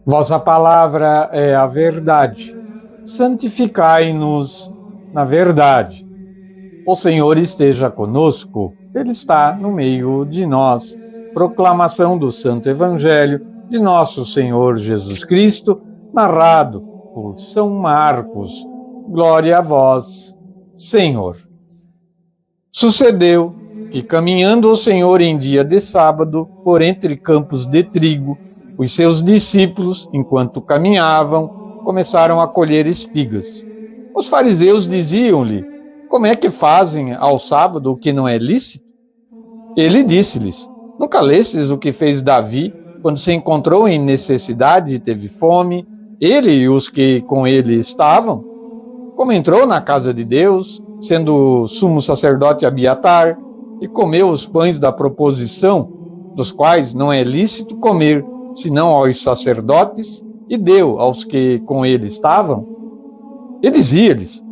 Vossa palavra é a verdade. Santificai-nos na verdade. O Senhor esteja conosco, Ele está no meio de nós. Proclamação do Santo Evangelho de nosso Senhor Jesus Cristo, narrado por São Marcos. Glória a vós, Senhor. Sucedeu que, caminhando o Senhor em dia de sábado, por entre campos de trigo, os seus discípulos, enquanto caminhavam, começaram a colher espigas. Os fariseus diziam-lhe: como é que fazem ao sábado o que não é lícito? Ele disse-lhes: nunca lestes o que fez Davi, quando se encontrou em necessidade e teve fome, ele e os que com ele estavam? Como entrou na casa de Deus, sendo sumo sacerdote Abiatar, e comeu os pães da proposição, dos quais não é lícito comer, senão aos sacerdotes, e deu aos que com ele estavam? E dizia-lhes: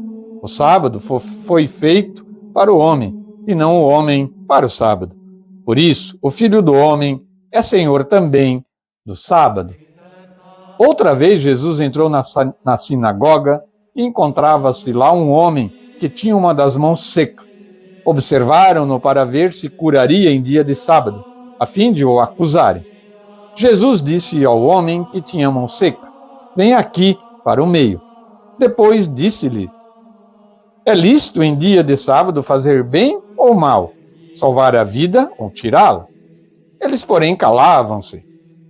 o sábado foi feito para o homem, e não o homem para o sábado. Por isso, o Filho do Homem é Senhor também do sábado. Outra vez, Jesus entrou na sinagoga e encontrava-se lá um homem que tinha uma das mãos seca. Observaram-no para ver se curaria em dia de sábado, a fim de o acusarem. Jesus disse ao homem que tinha a mão seca: vem aqui para o meio. Depois disse-lhe: é lícito em dia de sábado fazer bem ou mal, salvar a vida ou tirá-la? Eles, porém, calavam-se.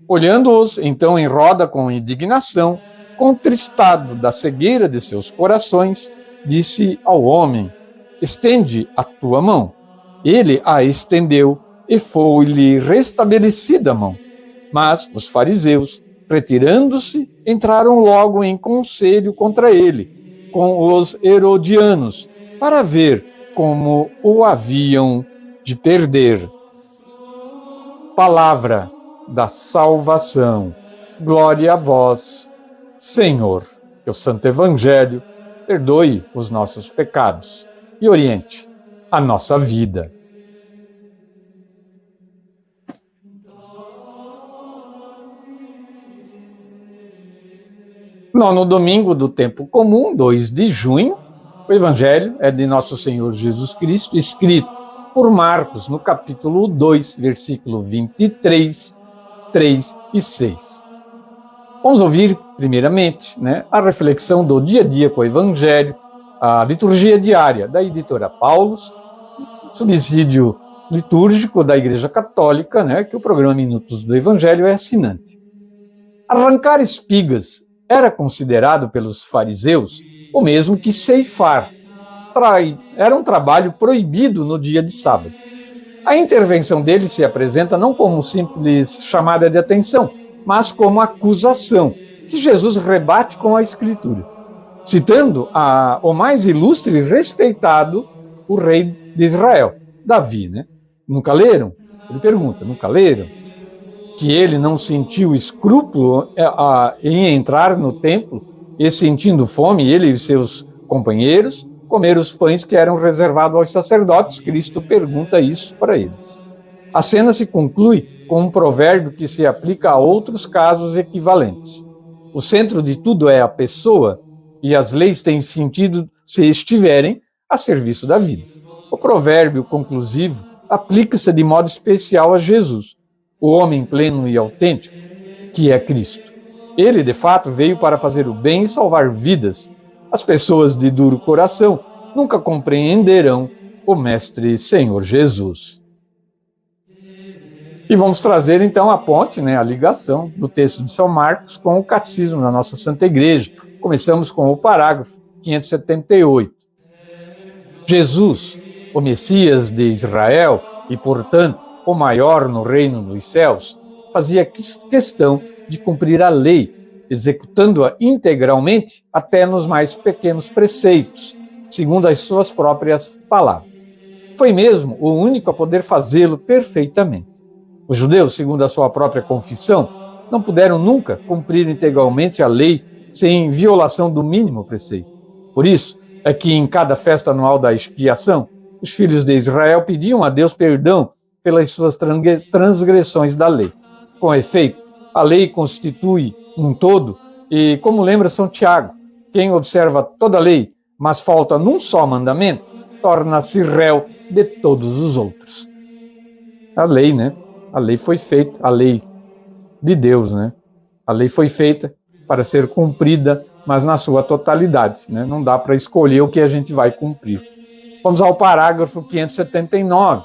Olhando-os então em roda com indignação, contristado da cegueira de seus corações, disse ao homem: estende a tua mão. Ele a estendeu e foi-lhe restabelecida a mão. Mas os fariseus, retirando-se, entraram logo em conselho contra ele, com os herodianos, para ver como o haviam de perder. Palavra da salvação. Glória a vós, Senhor. Que o Santo Evangelho perdoe os nossos pecados e oriente a nossa vida. No domingo do tempo comum, 2 de junho, o Evangelho é de nosso Senhor Jesus Cristo, escrito por Marcos, no capítulo 2, versículo 23, 3 e 6. Vamos ouvir, primeiramente, a reflexão do dia a dia com o Evangelho, a liturgia diária da editora Paulus, subsídio litúrgico da Igreja Católica, que o programa Minutos do Evangelho é assinante. Arrancar espigas era considerado pelos fariseus o mesmo que ceifar. Era um trabalho proibido no dia de sábado. A intervenção dele se apresenta não como simples chamada de atenção, mas como acusação, que Jesus rebate com a Escritura, citando o mais ilustre e respeitado, o rei de Israel, Davi. Nunca leram? Ele pergunta, nunca leram? Que ele não sentiu escrúpulo em entrar no templo e, sentindo fome, ele e seus companheiros, comer os pães que eram reservados aos sacerdotes. Cristo pergunta isso para eles. A cena se conclui com um provérbio que se aplica a outros casos equivalentes. O centro de tudo é a pessoa, e as leis têm sentido se estiverem a serviço da vida. O provérbio conclusivo aplica-se de modo especial a Jesus, o homem pleno e autêntico, que é Cristo. Ele, de fato, veio para fazer o bem e salvar vidas. As pessoas de duro coração nunca compreenderão o Mestre Senhor Jesus. E vamos trazer, então, a ponte, a ligação do texto de São Marcos com o Catecismo da nossa Santa Igreja. Começamos com o parágrafo 578. Jesus, o Messias de Israel e, portanto, o maior no reino dos céus, fazia questão de cumprir a lei, executando-a integralmente até nos mais pequenos preceitos, segundo as suas próprias palavras. Foi mesmo o único a poder fazê-lo perfeitamente. Os judeus, segundo a sua própria confissão, não puderam nunca cumprir integralmente a lei sem violação do mínimo preceito. Por isso é que em cada festa anual da expiação, os filhos de Israel pediam a Deus perdão pelas suas transgressões da lei. Com efeito, a lei constitui um todo, e como lembra São Tiago, quem observa toda a lei, mas falta num só mandamento, torna-se réu de todos os outros. A lei, né? A lei foi feita, a lei de Deus, né? A lei foi feita para ser cumprida, mas na sua totalidade, né? Não dá para escolher o que a gente vai cumprir. Vamos ao parágrafo 579.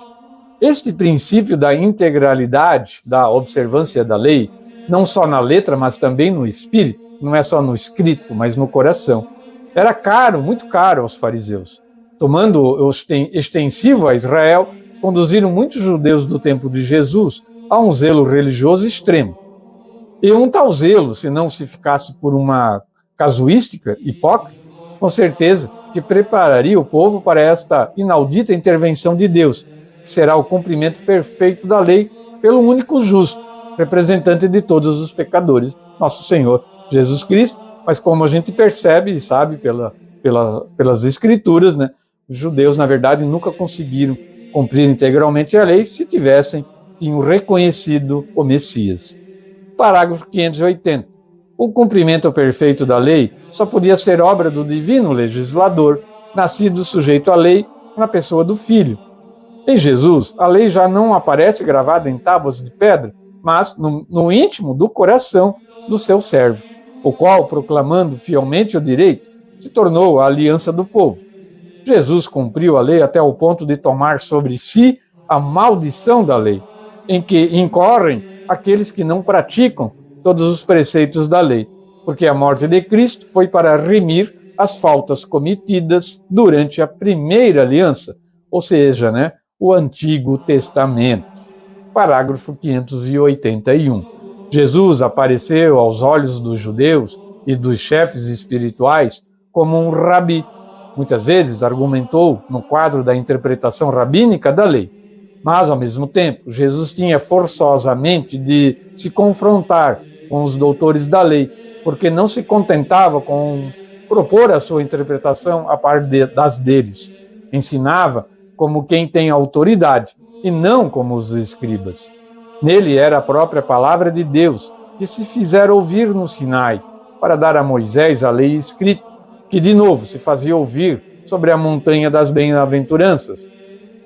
Este princípio da integralidade da observância da lei, não só na letra, mas também no espírito, não é só no escrito, mas no coração, era caro, muito caro aos fariseus. Tomando extensivo a Israel, conduziram muitos judeus do tempo de Jesus a um zelo religioso extremo. E um tal zelo, se não se ficasse por uma casuística hipócrita, com certeza que prepararia o povo para esta inaudita intervenção de Deus, que será o cumprimento perfeito da lei pelo único justo, representante de todos os pecadores, nosso Senhor Jesus Cristo. Mas como a gente percebe e sabe pelas Escrituras, né, os judeus, na verdade, nunca conseguiram cumprir integralmente a lei. Se tinham reconhecido o Messias. Parágrafo 580. O cumprimento perfeito da lei só podia ser obra do divino legislador, nascido sujeito à lei na pessoa do Filho. Em Jesus, a lei já não aparece gravada em tábuas de pedra, mas no íntimo do coração do seu servo, o qual, proclamando fielmente o direito, se tornou a aliança do povo. Jesus cumpriu a lei até o ponto de tomar sobre si a maldição da lei, em que incorrem aqueles que não praticam todos os preceitos da lei, porque a morte de Cristo foi para remir as faltas cometidas durante a primeira aliança, ou seja, né, o Antigo Testamento. Parágrafo 581. Jesus apareceu aos olhos dos judeus e dos chefes espirituais como um rabi. Muitas vezes argumentou no quadro da interpretação rabínica da lei. Mas, ao mesmo tempo, Jesus tinha forçosamente de se confrontar com os doutores da lei, porque não se contentava com propor a sua interpretação a par das deles. Ensinava como quem tem autoridade, e não como os escribas. Nele era a própria palavra de Deus, que se fizera ouvir no Sinai, para dar a Moisés a lei escrita, que de novo se fazia ouvir sobre a montanha das bem-aventuranças.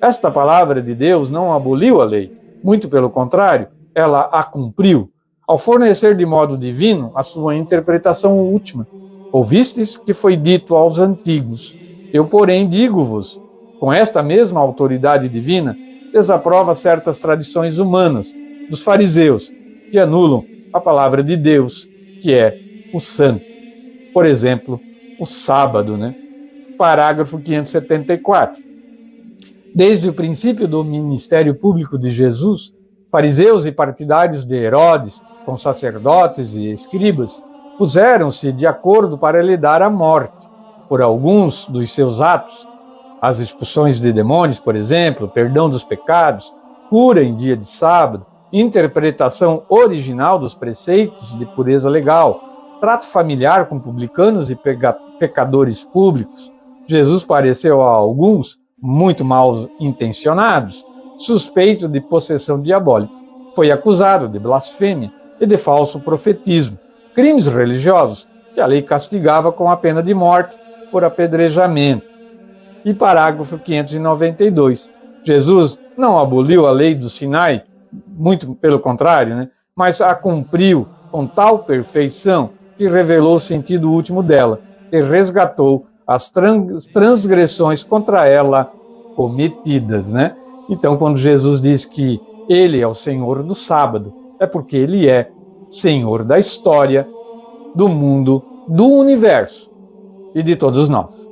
Esta palavra de Deus não aboliu a lei, muito pelo contrário, ela a cumpriu, ao fornecer de modo divino a sua interpretação última. Ouvistes que foi dito aos antigos: eu, porém, digo-vos, com esta mesma autoridade divina, desaprova certas tradições humanas dos fariseus, que anulam a palavra de Deus, que é o santo. Por exemplo, o sábado, né? Parágrafo 574. Desde o princípio do ministério público de Jesus, fariseus e partidários de Herodes, com sacerdotes e escribas, puseram-se de acordo para lhe dar a morte, por alguns dos seus atos. As expulsões de demônios, por exemplo, perdão dos pecados, cura em dia de sábado, interpretação original dos preceitos de pureza legal, trato familiar com publicanos e pecadores públicos. Jesus pareceu a alguns, muito mal intencionados, suspeito de possessão diabólica. Foi acusado de blasfêmia e de falso profetismo, crimes religiosos que a lei castigava com a pena de morte por apedrejamento. E parágrafo 592. Jesus não aboliu a lei do Sinai, muito pelo contrário, né? Mas a cumpriu com tal perfeição que revelou o sentido último dela e resgatou as transgressões contra ela cometidas, né? Então, quando Jesus diz que ele é o Senhor do sábado, é porque ele é Senhor da história, do mundo, do universo e de todos nós.